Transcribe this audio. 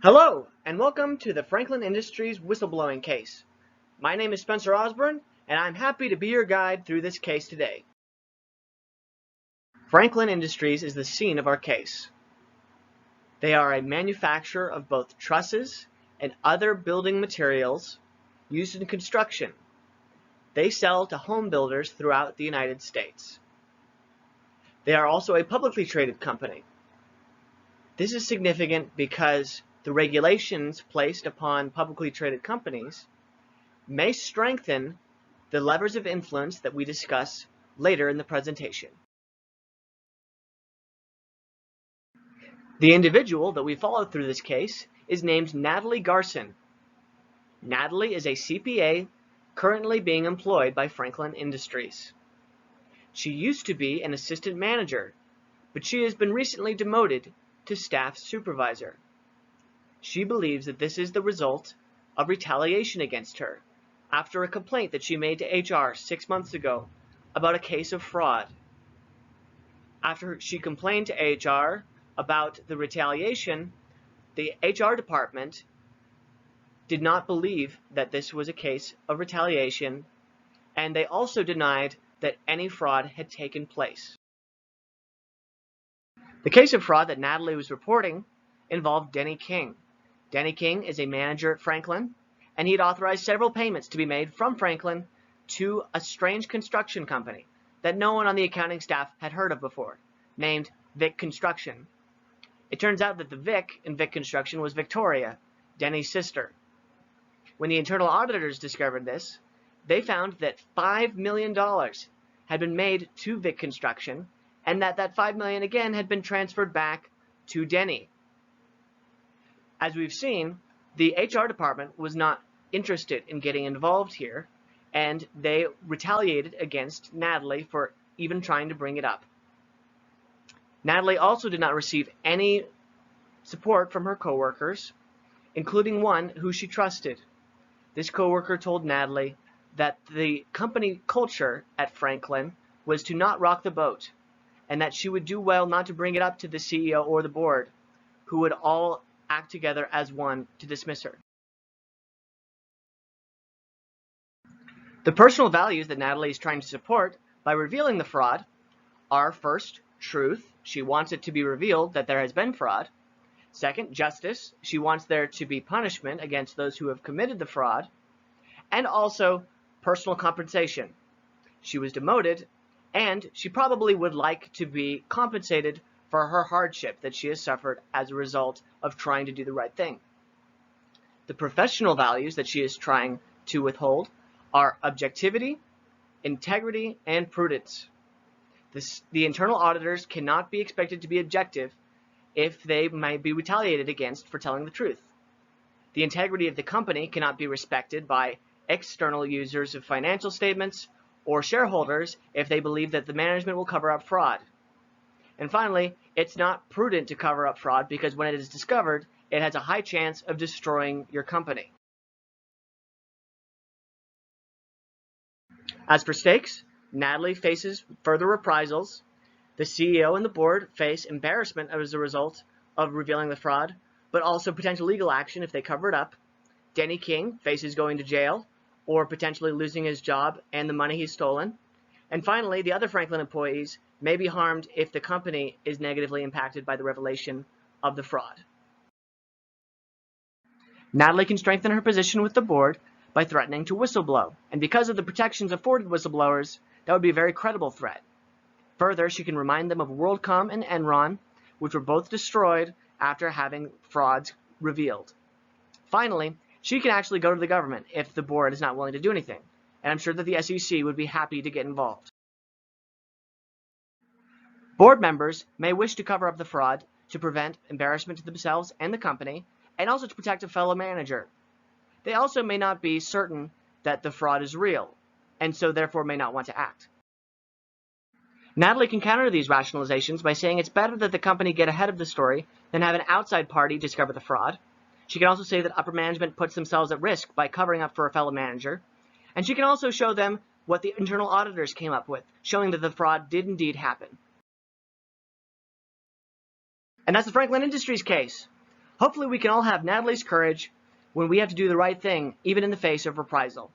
Hello, and welcome to the Franklin Industries whistleblowing case. My name is Spencer Osborne, and I'm happy to be your guide through this case today. Franklin Industries is the scene of our case. They are a manufacturer of both trusses and other building materials used in construction. They sell to home builders throughout the United States. They are also a publicly traded company. This is significant because the regulations placed upon publicly traded companies may strengthen the levers of influence that we discuss later in the presentation. The individual that we followed through this case is named Natalie Garson. Natalie is a CPA currently being employed by Franklin Industries. She used to be an assistant manager, but she has been recently demoted to staff supervisor. She believes that this is the result of retaliation against her after a complaint that she made to HR 6 months ago about a case of fraud. After she complained to HR about the retaliation, the HR department did not believe that this was a case of retaliation, and they also denied that any fraud had taken place. The case of fraud that Natalie was reporting involved Denny King. Denny King is a manager at Franklin, and he had authorized several payments to be made from Franklin to a strange construction company that no one on the accounting staff had heard of before, named Vic Construction. It turns out that the Vic in Vic Construction was Victoria, Denny's sister. When the internal auditors discovered this, they found that $5 million had been made to Vic Construction, and that $5 million again had been transferred back to Denny. As we've seen, the HR department was not interested in getting involved here, and they retaliated against Natalie for even trying to bring it up. Natalie also did not receive any support from her coworkers, including one who she trusted. This coworker told Natalie that the company culture at Franklin was to not rock the boat, and that she would do well not to bring it up to the CEO or the board, who would all act together as one to dismiss her. The personal values that Natalie is trying to support by revealing the fraud are, first, truth. She wants it to be revealed that there has been fraud. Second, justice. She wants there to be punishment against those who have committed the fraud. And also, personal compensation. She was demoted, and she probably would like to be compensated for her hardship that she has suffered as a result of trying to do the right thing. The professional values that she is trying to withhold are objectivity, integrity, and prudence. The internal auditors cannot be expected to be objective if they might be retaliated against for telling the truth. The integrity of the company cannot be respected by external users of financial statements or shareholders if they believe that the management will cover up fraud. And finally, it's not prudent to cover up fraud because when it is discovered, it has a high chance of destroying your company. As for stakes, Natalie faces further reprisals. The CEO and the board face embarrassment as a result of revealing the fraud, but also potential legal action if they cover it up. Denny King faces going to jail or potentially losing his job and the money he's stolen. And finally, the other Franklin employees may be harmed if the company is negatively impacted by the revelation of the fraud. Natalie can strengthen her position with the board by threatening to whistleblow, and because of the protections afforded whistleblowers, that would be a very credible threat. Further, she can remind them of WorldCom and Enron, which were both destroyed after having frauds revealed. Finally, she can actually go to the government if the board is not willing to do anything, and I'm sure that the SEC would be happy to get involved. Board members may wish to cover up the fraud to prevent embarrassment to themselves and the company, and also to protect a fellow manager. They also may not be certain that the fraud is real, and so therefore may not want to act. Natalie can counter these rationalizations by saying it's better that the company get ahead of the story than have an outside party discover the fraud. She can also say that upper management puts themselves at risk by covering up for a fellow manager. And she can also show them what the internal auditors came up with, showing that the fraud did indeed happen. And that's the Franklin Industries case. Hopefully we can all have Natalie's courage when we have to do the right thing, even in the face of reprisal.